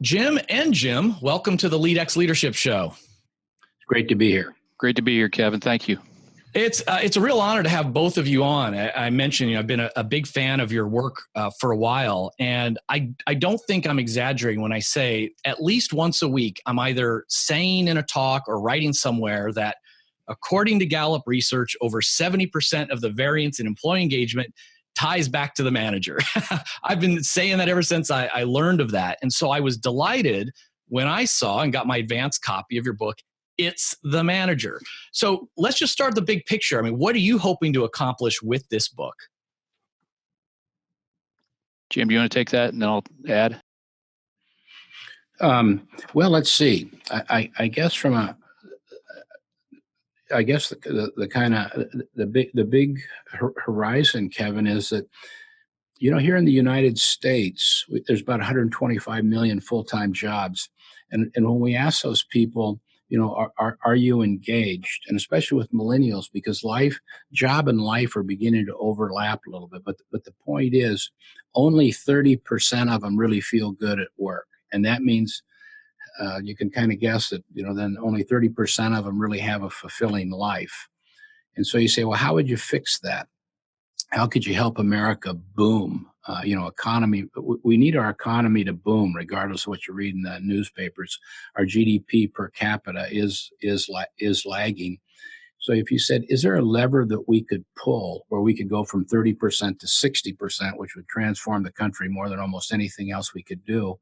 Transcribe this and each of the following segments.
Jim and Jim, welcome to the LEADx Leadership Show. It's great to be here. Great to be here, Kevin. Thank you. It's a real honor to have both of you on. I mentioned, I've been a big fan of your work for a while, and I don't think I'm exaggerating when I say at least once a week, I'm either saying in a talk or writing somewhere that according to Gallup research, over 70% of the variance in employee engagement ties back to the manager. I've been saying that ever since I learned of that. And so I was delighted when I saw and got my advanced copy of your book, It's the Manager. So let's just start the big picture. I mean, what are you hoping to accomplish with this book? Jim, do you want to take that and then I'll add? Well, let's see. I guess the big horizon, Kevin, is that here in the United States, there's about 125 million full-time jobs, and when we ask those people, are you engaged? And especially with millennials, because job and life are beginning to overlap a little bit. But the point is, only 30% of them really feel good at work, and that means you can kind of guess that then only 30% of them really have a fulfilling life. And so you say, well, how would you fix that? How could you help America boom? Economy. We need our economy to boom, regardless of what you read in the newspapers. Our GDP per capita is lagging. So if you said, is there a lever that we could pull where we could go from 30% to 60%, which would transform the country more than almost anything else we could do?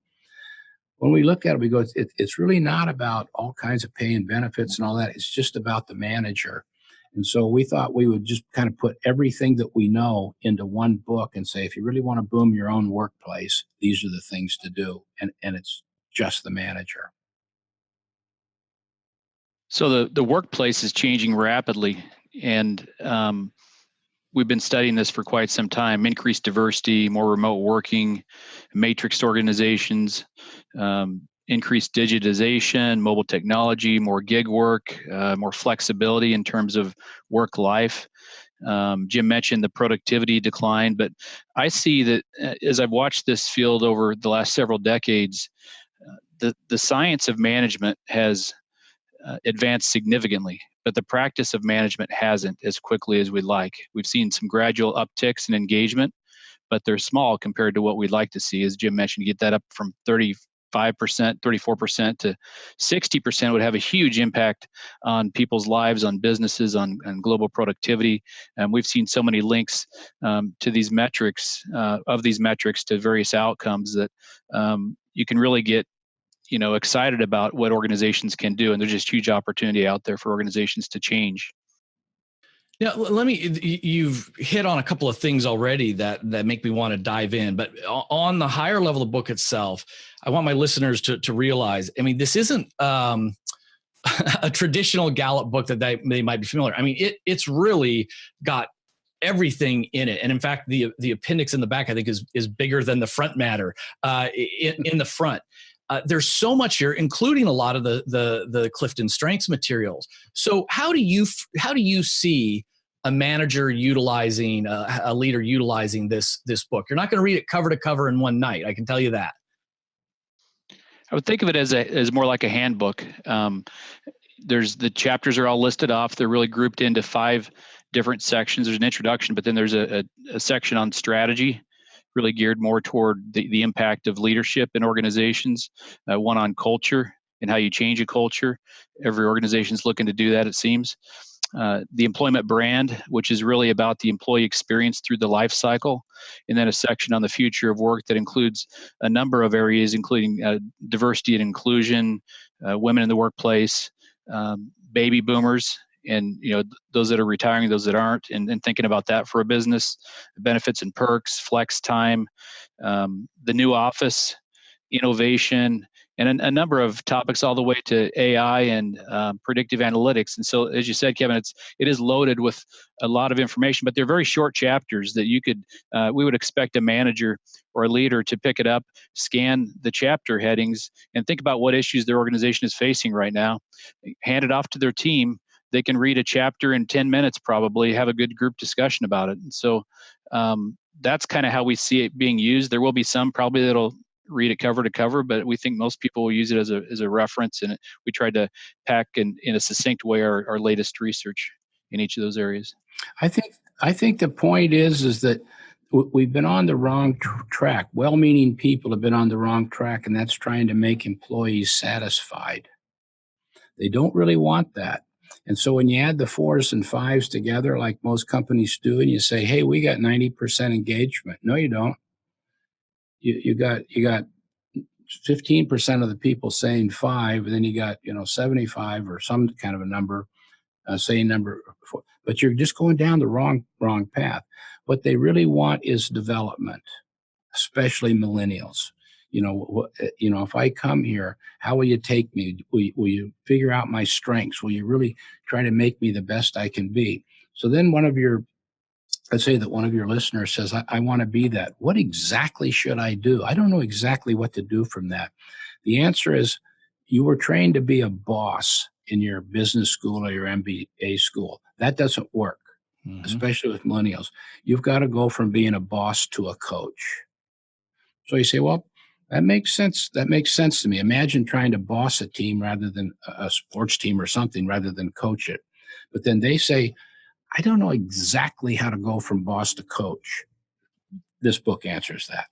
When we look at it, we go, it's really not about all kinds of pay and benefits and all that. It's just about the manager. And so we thought we would just kind of put everything that we know into one book and say, if you really want to boom your own workplace, these are the things to do. And it's just the manager. So the workplace is changing rapidly, and we've been studying this for quite some time. Increased diversity, more remote working, matrix organizations, increased digitization, mobile technology, more gig work, more flexibility in terms of work life. Jim mentioned the productivity decline, but I see that as I've watched this field over the last several decades, the science of management has advanced significantly, but the practice of management hasn't as quickly as we'd like. We've seen some gradual upticks in engagement, but they're small compared to what we'd like to see. As Jim mentioned, to get that up from 35%, 34% to 60% would have a huge impact on people's lives, on businesses, on global productivity. And we've seen so many links to these metrics, to various outcomes that you can really get excited about what organizations can do. And there's just huge opportunity out there for organizations to change. Yeah, you've hit on a couple of things already that make me want to dive in. But on the higher level of the book itself, I want my listeners to realize, I mean, this isn't a traditional Gallup book that they might be familiar. I mean, it's really got everything in it. And in fact, the appendix in the back, I think, is bigger than the front matter in the front. There's so much here, including a lot of the Clifton strengths materials. So how do you see a manager utilizing a leader utilizing this book? You're not going to read it cover to cover in one night. I can tell you that. I would think of it as more like a handbook. There's the chapters are all listed off. They're really grouped into 5 different sections. There's an introduction, but then there's a section on strategy, really geared more toward the impact of leadership in organizations, one on culture and how you change a culture. Every organization's looking to do that, it seems. The employment brand, which is really about the employee experience through the life cycle, and then a section on the future of work that includes a number of areas, including diversity and inclusion, women in the workplace, baby boomers, and those that are retiring, those that aren't, and thinking about that for a business, benefits and perks, flex time, the new office, innovation, and a number of topics all the way to AI and predictive analytics. And so, as you said, Kevin, it is loaded with a lot of information, but they're very short chapters that we would expect a manager or a leader to pick it up, scan the chapter headings, and think about what issues their organization is facing right now, hand it off to their team. They can read a chapter in 10 minutes, probably have a good group discussion about it. And so that's kind of how we see it being used. There will be some probably that'll read it cover to cover, but we think most people will use it as a reference. And we tried to pack in a succinct way our latest research in each of those areas. I think the point is that we've been on the wrong track. Well-meaning people have been on the wrong track, and that's trying to make employees satisfied. They don't really want that. And so when you add the 4s and 5s together, like most companies do, and you say, "Hey, we got 90% engagement," no, you don't. You got 15% of the people saying 5, and then you got 75 or some kind of a number saying number 4. But you're just going down the wrong path. What they really want is development, especially millennials. If I come here, how will you take me? Will you figure out my strengths? Will you really try to make me the best I can be? So then let's say that one of your listeners says, I want to be that. What exactly should I do? I don't know exactly what to do from that. The answer is you were trained to be a boss in your business school or your MBA school. That doesn't work, especially with millennials. You've got to go from being a boss to a coach. So you say, well, that makes sense. That makes sense to me. Imagine trying to boss a team rather than a sports team or something rather than coach it. But then they say, I don't know exactly how to go from boss to coach. This book answers that.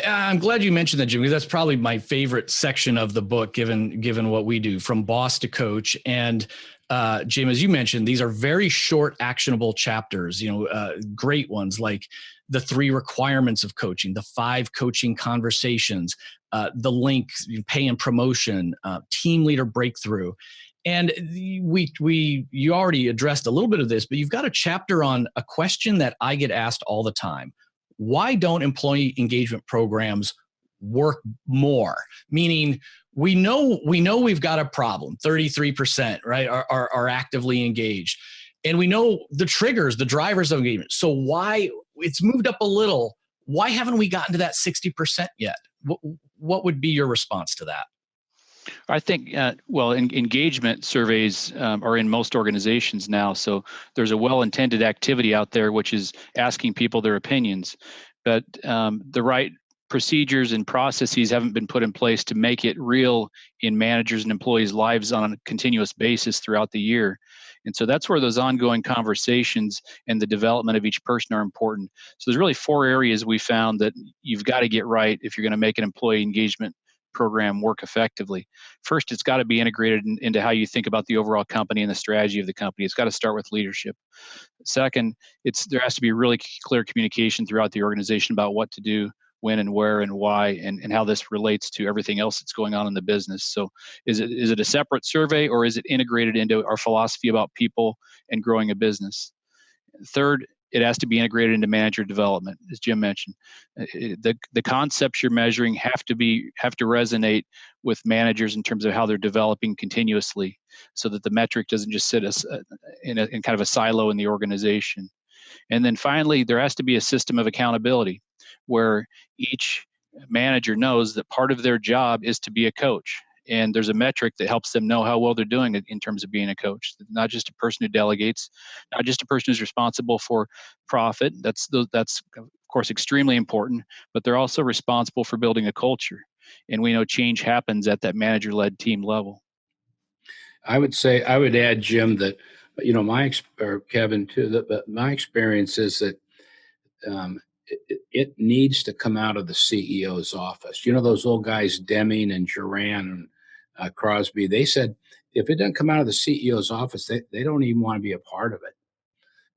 I'm glad you mentioned that, Jim, because that's probably my favorite section of the book, given what we do, from boss to coach. And Jim, as you mentioned, these are very short, actionable chapters, great ones like the 3 requirements of coaching, the 5 coaching conversations, the link, pay and promotion, team leader breakthrough. And you already addressed a little bit of this, but you've got a chapter on a question that I get asked all the time. Why don't employee engagement programs work more? Meaning we know we've got a problem. 33%, right, are actively engaged. And we know the triggers, the drivers of engagement. So why it's moved up a little? Why haven't we gotten to that 60% yet? What would be your response to that? I think, engagement surveys are in most organizations now. So there's a well-intended activity out there, which is asking people their opinions. But the right procedures and processes haven't been put in place to make it real in managers and employees' lives on a continuous basis throughout the year. And so that's where those ongoing conversations and the development of each person are important. So there's really 4 areas we found that you've got to get right if you're going to make an employee engagement program work effectively. First, it's got to be integrated into how you think about the overall company and the strategy of the company. It's got to start with leadership. Second, there has to be really clear communication throughout the organization about what to do, when and where and why, and how this relates to everything else that's going on in the business. So is it a separate survey, or is it integrated into our philosophy about people and growing a business? Third, it has to be integrated into manager development, as Jim mentioned. The concepts you're measuring have to resonate with managers in terms of how they're developing continuously, so that the metric doesn't just sit in kind of a silo in the organization. And then finally, there has to be a system of accountability where each manager knows that part of their job is to be a coach. And there's a metric that helps them know how well they're doing in terms of being a coach. Not just a person who delegates, not just a person who's responsible for profit. That's of course extremely important, but they're also responsible for building a culture. And we know change happens at that manager-led team level. I would add, Jim, that or Kevin too. That my experience is that it needs to come out of the CEO's office. Those old guys, Deming and Duran and Crosby. They said if it doesn't come out of the CEO's office, they don't even want to be a part of it,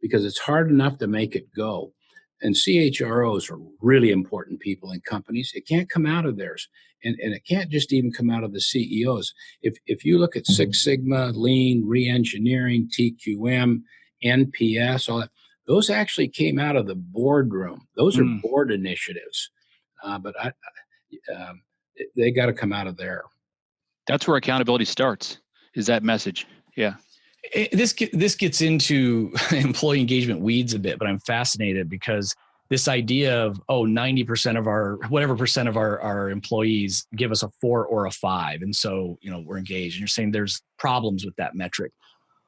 because it's hard enough to make it go. And CHROs are really important people in companies. It can't come out of theirs. And it can't just even come out of the CEOs. If you look at Six Sigma, Lean, Reengineering, TQM, NPS, all that, those actually came out of the boardroom. Those are board initiatives. But they got to come out of there. That's where accountability starts, is that message. Yeah. This gets into employee engagement weeds a bit, but I'm fascinated because this idea of 90% of our employees give us a 4 or a 5, and so we're engaged. And you're saying there's problems with that metric.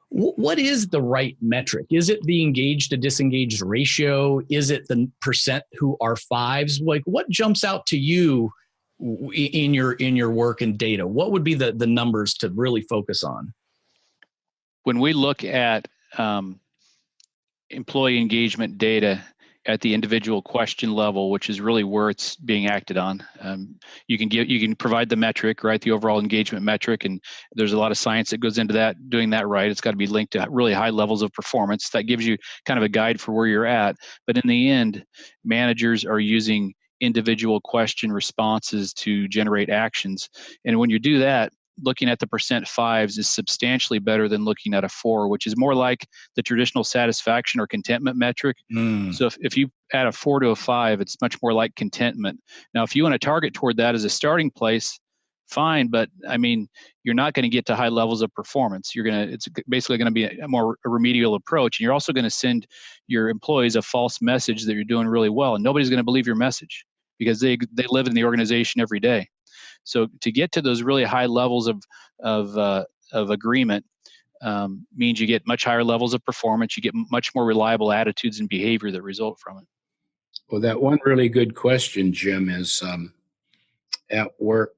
What is the right metric? Is it the engaged to disengaged ratio? Is it the percent who are 5s? Like, what jumps out to you in your work and data? What would be the numbers to really focus on? When we look at employee engagement data at the individual question level, which is really where it's being acted on, you can provide the metric, right, the overall engagement metric, and there's a lot of science that goes into that. Doing that right, it's got to be linked to really high levels of performance. That gives you kind of a guide for where you're at. But in the end, managers are using individual question responses to generate actions, and when you do that, looking at the %5s is substantially better than looking at a 4, which is more like the traditional satisfaction or contentment metric. So if you add a 4 to a 5, it's much more like contentment. Now, if you want to target toward that as a starting place, fine, but I mean, you're not going to get to high levels of performance. It's basically going to be a more remedial approach, and you're also going to send your employees a false message that you're doing really well, and nobody's going to believe your message because they live in the organization every day. So to get to those really high levels of agreement means you get much higher levels of performance. You get much more reliable attitudes and behavior that result from it. Well, that one really good question, Jim, is at work,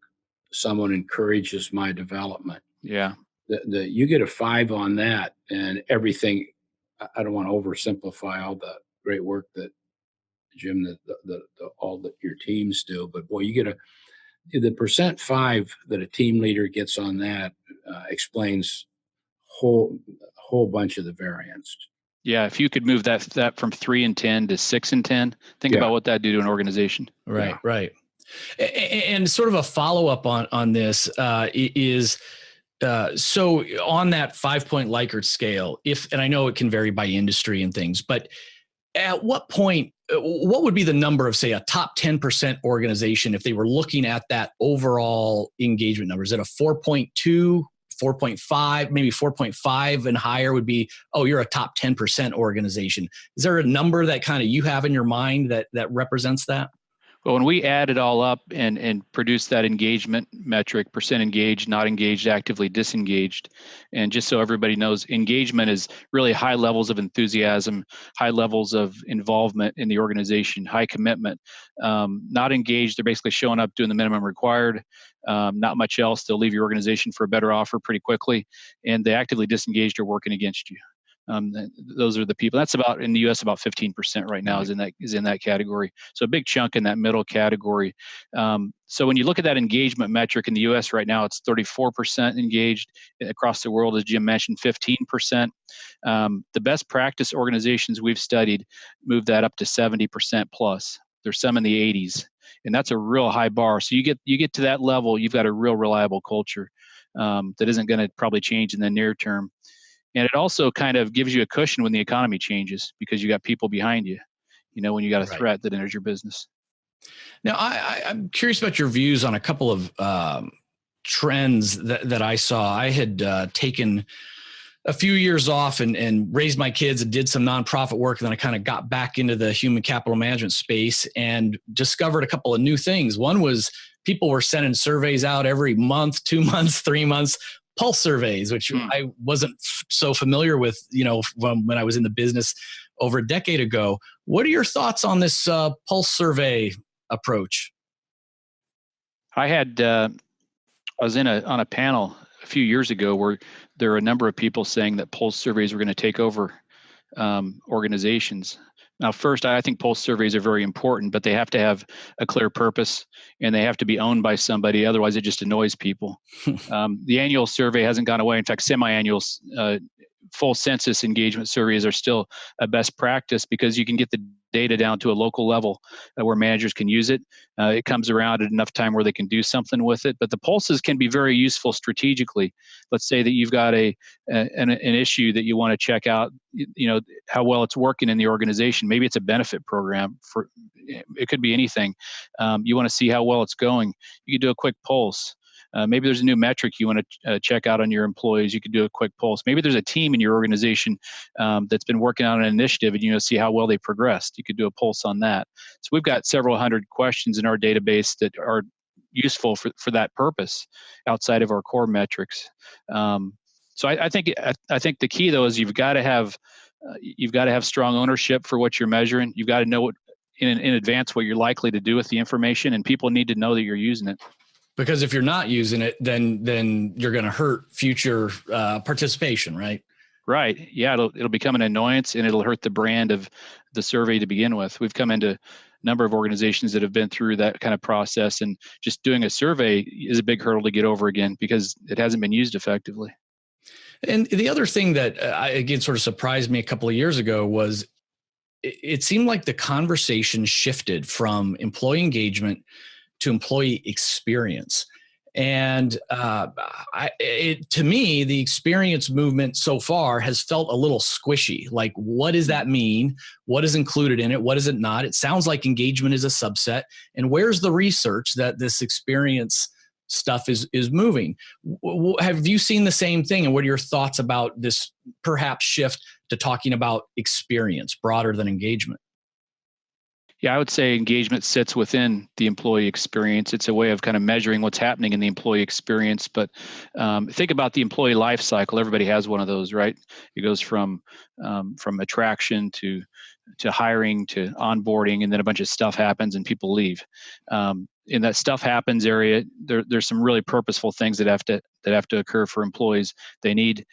someone encourages my development. Yeah. You get a 5 on that, and everything. I don't want to oversimplify all the great work that Jim, all that your teams do, but boy, you get the %5 that a team leader gets on that explains whole bunch of the variance. Yeah, if you could move that from 3 and 10 to 6 and 10, think about what that do to an organization. Right, right. And sort of a follow-up on this is so on that 5-point Likert scale, and I know it can vary by industry and things, but at what point, what would be the number of, say, a top 10% organization if they were looking at that overall engagement number? Is it a 4.2, 4.5, maybe 4.5 and higher would be, oh, you're a top 10% organization. Is there a number that kind of you have in your mind that represents that? Well, when we add it all up and produce that engagement metric, % engaged, not engaged, actively disengaged, and just so everybody knows, engagement is really high levels of enthusiasm, high levels of involvement in the organization, high commitment. Not engaged, they're basically showing up, doing the minimum required, not much else. They'll leave your organization for a better offer pretty quickly, and the actively disengaged are working against you. Those are the people. That's about, in the U.S., about 15% right now is in that category. So a big chunk in that middle category. So when you look at that engagement metric in the U.S. right now, it's 34% engaged. Across the world, as Jim mentioned, 15%. The best practice organizations we've studied move that up to 70% plus. There's some in the 80s, and that's a real high bar. So you get to that level, you've got a real reliable culture that isn't going to probably change in the near term. And it also kind of gives you a cushion when the economy changes because you got people behind you, when you got a threat that enters your business. Now, I'm curious about your views on a couple of trends that I saw. I had taken a few years off and raised my kids and did some nonprofit work. And then I kind of got back into the human capital management space and discovered a couple of new things. One was people were sending surveys out every month, 2 months, 3 months, pulse surveys, which I wasn't so familiar with, when I was in the business over a decade ago. What are your thoughts on this pulse survey approach? I was on a panel a few years ago where there were a number of people saying that pulse surveys were going to take over organizations. Now, first, I think pulse surveys are very important, but they have to have a clear purpose and they have to be owned by somebody. Otherwise, it just annoys people. The annual survey hasn't gone away. In fact, semi-annual full census engagement surveys are still a best practice because you can get the data down to a local level where managers can use it. It comes around at enough time where they can do something with it. But the pulses can be very useful strategically. Let's say that you've got an issue that you want to check out, how well it's working in the organization. Maybe it's a benefit program. It could be anything. You want to see how well it's going. You could do a quick pulse. Maybe there's a new metric you want to check out on your employees. You could do a quick pulse. Maybe there's a team in your organization that's been working on an initiative and you see how well they progressed. You could do a pulse on that. So we've got several hundred questions in our database that are useful for that purpose outside of our core metrics. So I think the key though is you've got to have strong ownership for what you're measuring. You've got to know what in advance what you're likely to do with the information, and people need to know that you're using it. Because if you're not using it, then you're going to hurt future participation, right? Right. Yeah, it'll become an annoyance, and it'll hurt the brand of the survey to begin with. We've come into a number of organizations that have been through that kind of process, and just doing a survey is a big hurdle to get over again because it hasn't been used effectively. And the other thing that again sort of surprised me a couple of years ago was it seemed like the conversation shifted from employee engagement to employee experience. And to me, the experience movement so far has felt a little squishy. Like, what does that mean? What is included in it? What is it not? It sounds like engagement is a subset. And where's the research that this experience stuff is moving? Have you seen the same thing? And what are your thoughts about this perhaps shift to talking about experience broader than engagement? Yeah, I would say engagement sits within the employee experience. It's a way of kind of measuring what's happening in the employee experience. But think about the employee life cycle. Everybody has one of those, right? It goes from attraction to hiring to onboarding, and then a bunch of stuff happens and people leave. In that stuff happens area, there's some really purposeful things that have to occur for employees. They need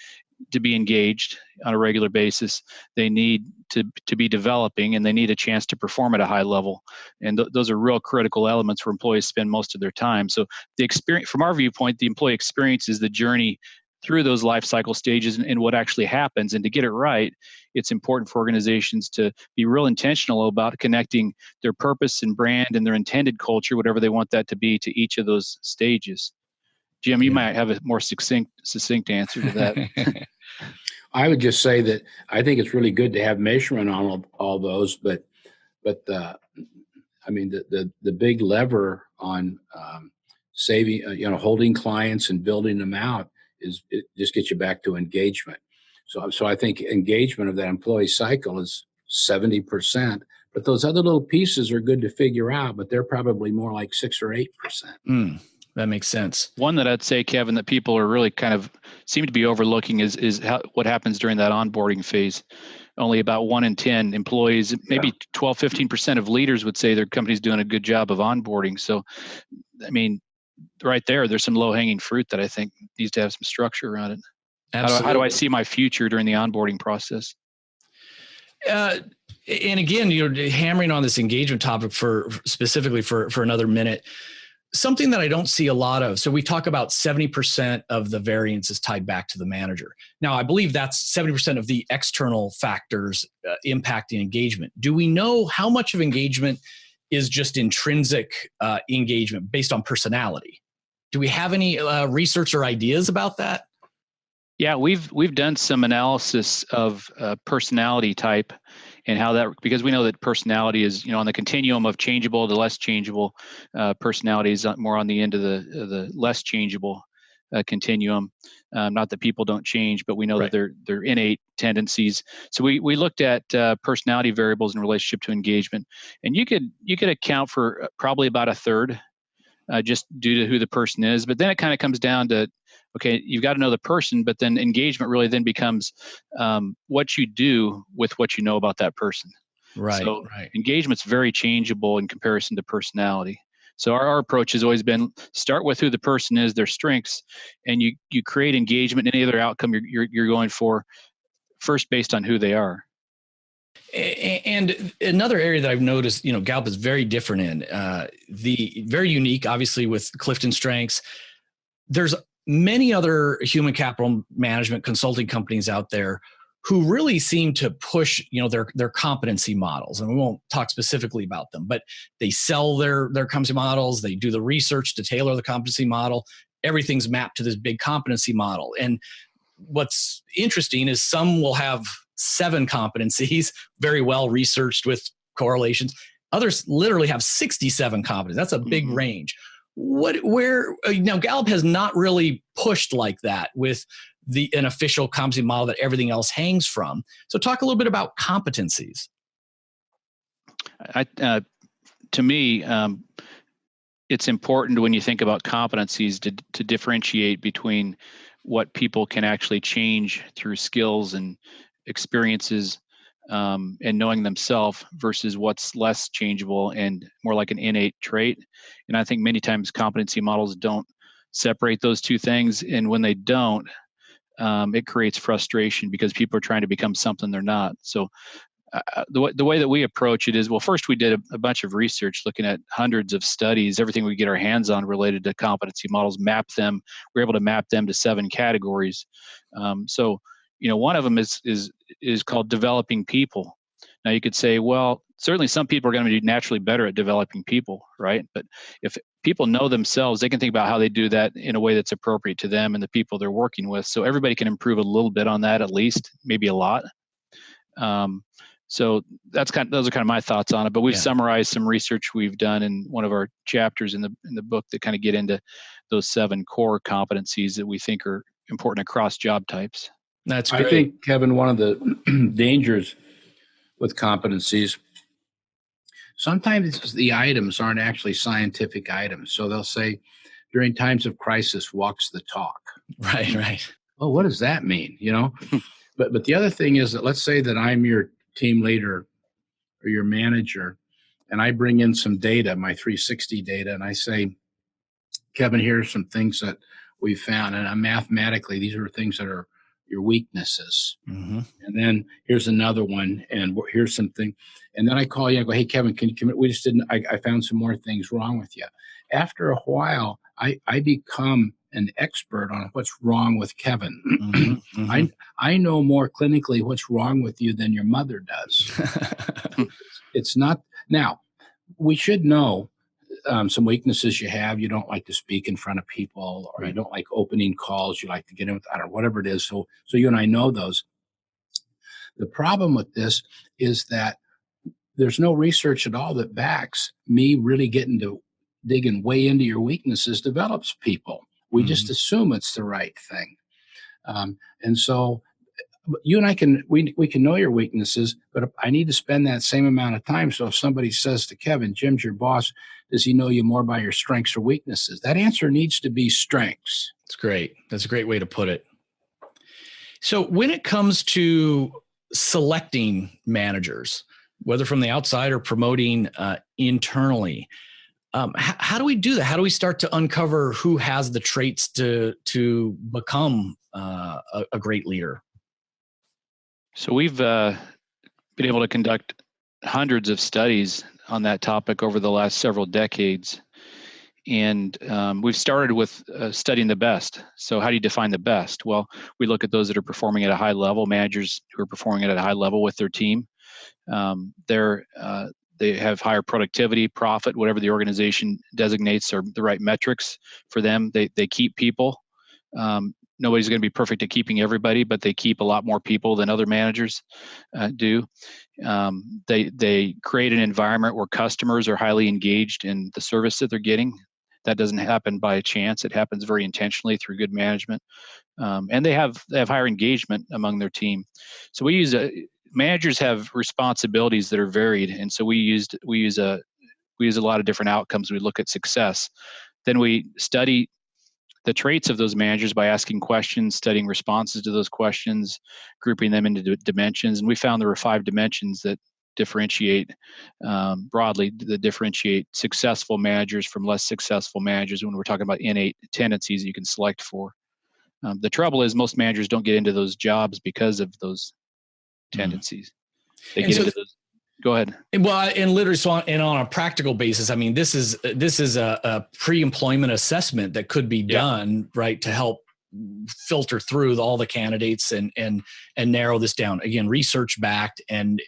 to be engaged on a regular basis. They need to be developing, and they need a chance to perform at a high level. And those are real critical elements where employees spend most of their time. So the experience, from our viewpoint, the employee experience is the journey through those life cycle stages and what actually happens. And to get it right, it's important for organizations to be real intentional about connecting their purpose and brand and their intended culture, whatever they want that to be, to each of those stages. Jim, you might have a more succinct answer to that. I would just say that I think it's really good to have measurement on all those, but the big lever on saving, holding clients and building them out it just gets you back to engagement. So I think engagement of that employee cycle is 70%, but those other little pieces are good to figure out, but they're probably more like 6 or 8%. That makes sense. One that I'd say, Kevin, that people are really kind of seem to be overlooking is what happens during that onboarding phase. Only about 1 in 10 employees, maybe 12, 15% of leaders would say their company's doing a good job of onboarding. So, I mean, right there's some low-hanging fruit that I think needs to have some structure around it. How do I see my future during the onboarding process? And again, hammering on this engagement topic specifically for another minute. Something that I don't see a lot of. So we talk about 70% of the variance is tied back to the manager. Now, I believe that's 70% of the external factors impacting engagement. Do we know how much of engagement is just intrinsic engagement based on personality? Do we have any research or ideas about that? Yeah, we've done some analysis of personality type and how that, because we know that personality is, on the continuum of changeable to less changeable. Personality is more on the end of the less changeable continuum. Not that people don't change, but we know that they're innate tendencies. So we looked at personality variables in relationship to engagement, and you could account for probably about a third just due to who the person is. But then it kind of comes down to, okay, you've got to know the person, but then engagement really then becomes what you do with what you know about that person. Right. So engagement's very changeable in comparison to personality. So our approach has always been start with who the person is, their strengths, and you create engagement. Any other outcome you're going for first based on who they are. And another area that I've noticed, Gallup is very different in, very unique, obviously, with Clifton strengths. There's many other human capital management consulting companies out there who really seem to push, their competency models. And we won't talk specifically about them, but they sell their competency models. They do the research to tailor the competency model. Everything's mapped to this big competency model. And what's interesting is some will have 7 competencies, very well researched with correlations. Others literally have 67 competencies. That's a big range. Now Gallup has not really pushed like that with an official competency model that everything else hangs from. So talk a little bit about competencies. To me, it's important when you think about competencies to differentiate between what people can actually change through skills and experiences and knowing themselves versus what's less changeable and more like an innate trait. And I think many times competency models don't separate those two things. And when they don't, it creates frustration because people are trying to become something they're not. So the way that we approach it is, well, first we did a bunch of research looking at hundreds of studies, everything we get our hands on related to competency models, map them. We're able to map them to 7 categories. So, one of them is called developing people. Now you could say, well, certainly some people are going to be naturally better at developing people, right? But if people know themselves, they can think about how they do that in a way that's appropriate to them and the people they're working with. So everybody can improve a little bit on that, at least, maybe a lot. So those are kind of my thoughts on it. But we've summarized some research we've done in one of our chapters in the book that kind of get into those 7 core competencies that we think are important across job types. That's great. I think, Kevin, one of the dangers with competencies, sometimes the items aren't actually scientific items. So they'll say, during times of crisis, walks the talk. Right. Oh, what does that mean? But the other thing is that, let's say that I'm your team leader or your manager, and I bring in some data, my 360 data, and I say, Kevin, here are some things that we found, and mathematically, these are things that are your weaknesses. Mm-hmm. And then here's another one, and here's something. And then I call you and go, hey, Kevin, I found some more things wrong with you. After a while, I become an expert on what's wrong with Kevin. Mm-hmm. Mm-hmm. I know more clinically what's wrong with you than your mother does. It's not. Now, we should know some weaknesses you have. You don't like to speak in front of people, or you don't like opening calls. You like to get in with, I don't know, whatever it is. So you and I know those. The problem with this is that there's no research at all that backs me really digging way into your weaknesses develops people. We just assume it's the right thing. And so you and I we can know your weaknesses, but I need to spend that same amount of time. So if somebody says to Kevin, Jim's your boss, does he know you more by your strengths or weaknesses? That answer needs to be strengths. That's great. That's a great way to put it. So when it comes to selecting managers, whether from the outside or promoting internally, how do we do that? How do we start to uncover who has the traits to become a great leader? So we've been able to conduct hundreds of studies on that topic over the last several decades. And we've started with studying the best. So how do you define the best? Well, we look at those that are performing at a high level, managers who are performing at a high level with their team. They have higher productivity, profit, whatever the organization designates are the right metrics for them. They keep people. Nobody's going to be perfect at keeping everybody, but they keep a lot more people than other managers do. They create an environment where customers are highly engaged in the service that they're getting. That doesn't happen by chance. It happens very intentionally through good management. And they have higher engagement among their team. So managers have responsibilities that are varied, and so we use a lot of different outcomes. We look at success, then we study the traits of those managers by asking questions, studying responses to those questions, grouping them into dimensions. And we found there were 5 dimensions that differentiate broadly, that differentiate successful managers from less successful managers when we're talking about innate tendencies that you can select for. The trouble is most managers don't get into those jobs because of those tendencies. They get into those. Go ahead. Well, and literally, on a practical basis, I mean, this is a pre-employment assessment that could be done, right, to help filter through all the candidates and narrow this down. Again, research backed, and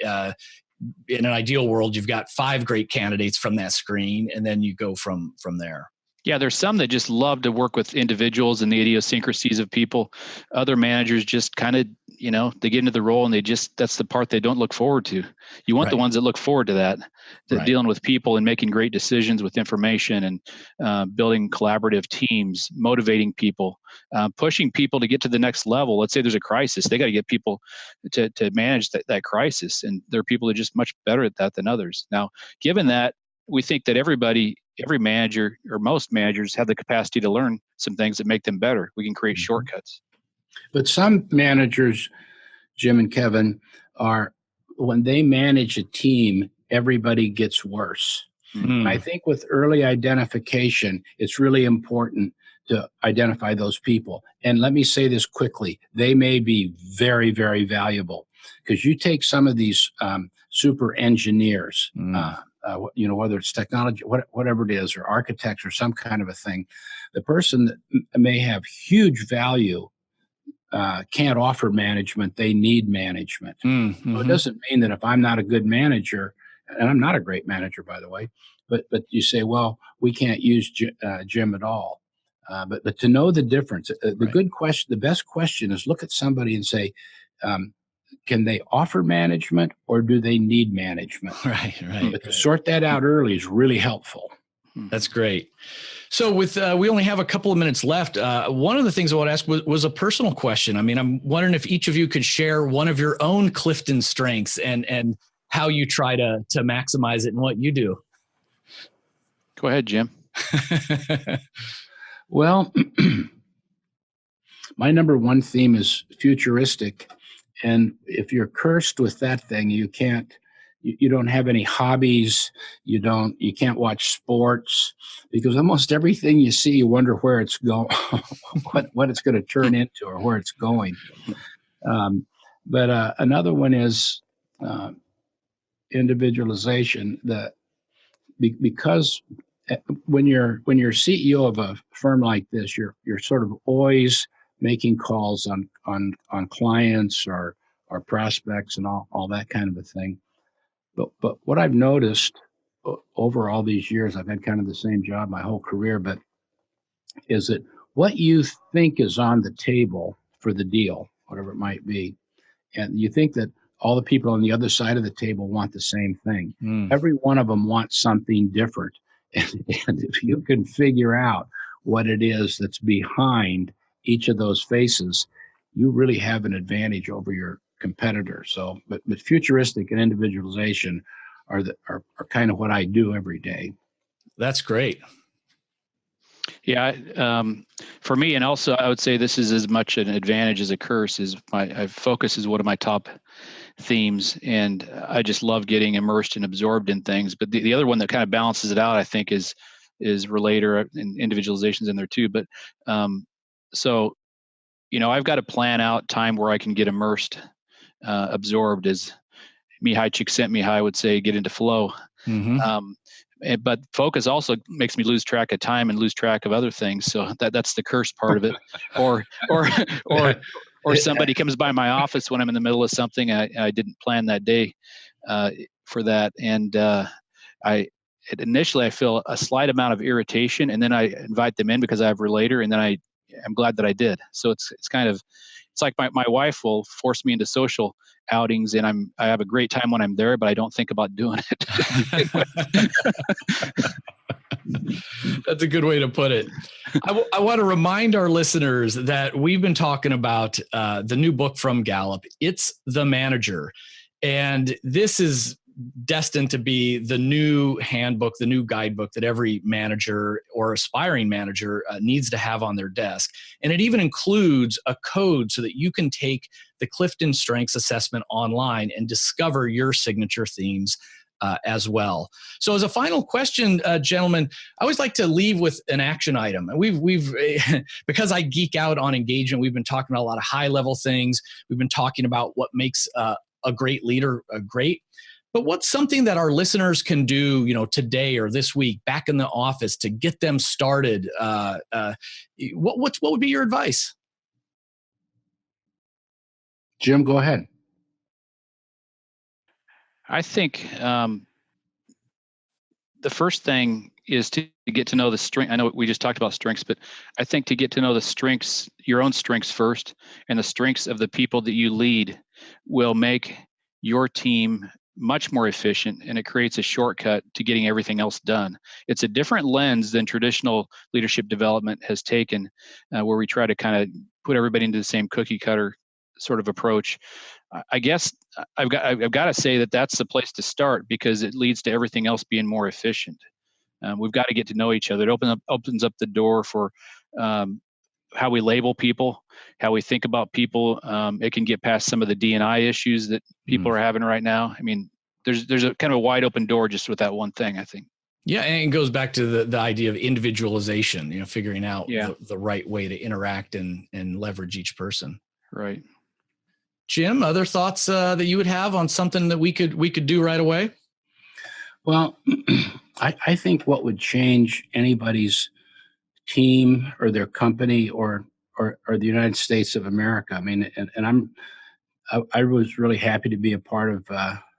in an ideal world, you've got 5 great candidates from that screen, and then you go from there. Yeah, there's some that just love to work with individuals and the idiosyncrasies of people. Other managers just kind of, they get into the role and that's the part they don't look forward to. You want the ones that look forward to that dealing with people and making great decisions with information and building collaborative teams, motivating people, pushing people to get to the next level. Let's say there's a crisis. They got to get people to manage that crisis. And there are people that are just much better at that than others. Now, given that, we think that every manager or most managers have the capacity to learn some things that make them better. We can create shortcuts. But some managers, Jim and Kevin, are when they manage a team, everybody gets worse. And I think with early identification, it's really important to identify those people. And let me say this quickly. They may be very, very valuable, because you take some of these super engineers, whether it's technology, whatever it is, or architects or some kind of a thing, the person that may have huge value can't offer management. They need management. So it doesn't mean that if I'm not a good manager, and I'm not a great manager, by the way, but you say, well, we can't use Jim at all. But to know the difference, good question, the best question is look at somebody and say, can they offer management or do they need management? Right. But to sort that out early is really helpful. That's great. So with we only have a couple of minutes left. One of the things I want to ask was a personal question. I mean, I'm wondering if each of you could share one of your own Clifton strengths and how you try to maximize it and what you do. Go ahead, Jim. Well, my number one theme is futuristic. And if you're cursed with that thing, you don't have any hobbies. You can't watch sports, because almost everything you see, you wonder where it's going, what it's going to turn into or where it's going. But another one is individualization. Because when you're CEO of a firm like this, you're sort of always making calls on clients or prospects and all that kind of a thing. But what I've noticed over all these years, I've had kind of the same job my whole career, but is that what you think is on the table for the deal, whatever it might be, and you think that all the people on the other side of the table want the same thing. Every one of them wants something different. And if you can figure out what it is that's behind each of those faces, you really have an advantage over your competitor. So, but futuristic and individualization are kind of what I do every day. That's great. Yeah, for me, and also I would say this is as much an advantage as a curse. Focus is one of my top themes, and I just love getting immersed and absorbed in things. But the other one that kind of balances it out, I think, is relator, and individualization's in there too. But so I've got to plan out time where I can get immersed, absorbed, as Mihai Csikszentmihalyi would say, get into flow. But focus also makes me lose track of time and lose track of other things. So that's the curse part of it. Or somebody comes by my office when I'm in the middle of something I didn't plan that day for that, and initially I feel a slight amount of irritation, and then I invite them in because I have relator, and then I'm glad that I did. So it's like my wife will force me into social outings, and I have a great time when I'm there, but I don't think about doing it. That's a good way to put it. I want to remind our listeners that we've been talking about the new book from Gallup. It's The Manager. And this is destined to be the new handbook, the new guidebook that every manager or aspiring manager needs to have on their desk. And it even includes a code so that you can take the Clifton Strengths Assessment online and discover your signature themes as well. So as a final question, gentlemen, I always like to leave with an action item. We've because I geek out on engagement, we've been talking about a lot of high level things. We've been talking about what makes a great leader great. But what's something that our listeners can do, today or this week back in the office to get them started? What would be your advice? Jim, go ahead. I think the first thing is to get to know the strength. I know we just talked about strengths, but I think to get to know the strengths, your own strengths first, and the strengths of the people that you lead will make your team much more efficient, and it creates a shortcut to getting everything else done. It's a different lens than traditional leadership development has taken, where we try to kind of put everybody into the same cookie cutter sort of approach. I guess I've got to say that that's the place to start, because it leads to everything else being more efficient. We've got to get to know each other. It opens up the door for how we label people, how we think about people. It can get past some of the D&I issues that people are having right now. I mean, there's a kind of a wide open door just with that one thing, I think. Yeah, and it goes back to the idea of individualization, figuring out the right way to interact and leverage each person. Right. Jim, other thoughts that you would have on something that we could do right away? Well, I think what would change anybody's team or their company or the United States of America. I mean, and I was really happy to be a part of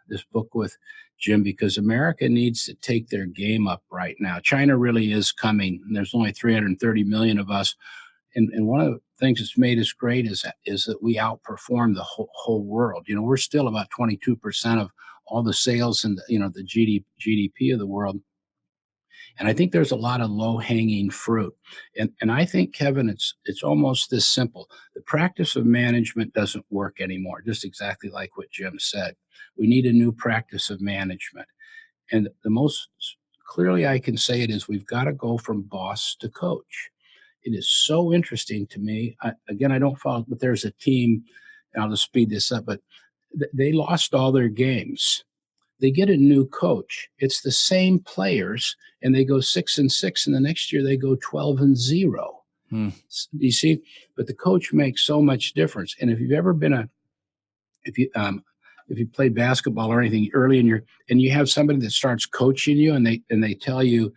this book with Jim, because America needs to take their game up right now. China really is coming. There's only 330 million of us. And one of the things that's made us great is that we outperform the whole world. We're still about 22% of all the sales and the GDP of the world. And I think there's a lot of low-hanging fruit. And I think, Kevin, it's almost this simple. The practice of management doesn't work anymore, just exactly like what Jim said. We need a new practice of management. And the most clearly I can say it is we've got to go from boss to coach. It is so interesting to me. I don't follow, but there's a team, and I'll just speed this up, but they lost all their games. They get a new coach. It's the same players, and they go 6-6, and the next year they go 12-0. You see, but the coach makes so much difference. And if you've ever been if you play basketball or anything early and you have somebody that starts coaching you, and they tell you,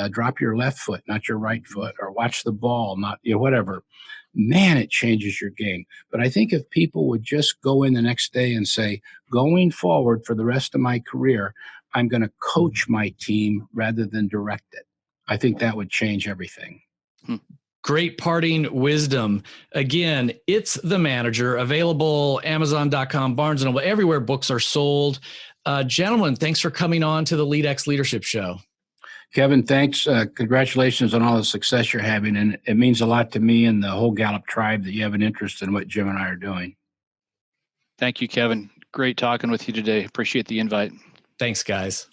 drop your left foot, not your right foot, or watch the ball, not whatever. Man, it changes your game. But I think if people would just go in the next day and say, going forward for the rest of my career, I'm going to coach my team rather than direct it, I think that would change everything. Great parting wisdom. Again, It's the Manager, available Amazon.com, Barnes & Noble, everywhere books are sold. Gentlemen, thanks for coming on to the LEADx Leadership Show. Kevin, thanks. Congratulations on all the success you're having. And it means a lot to me and the whole Gallup tribe that you have an interest in what Jim and I are doing. Thank you, Kevin. Great talking with you today. Appreciate the invite. Thanks, guys.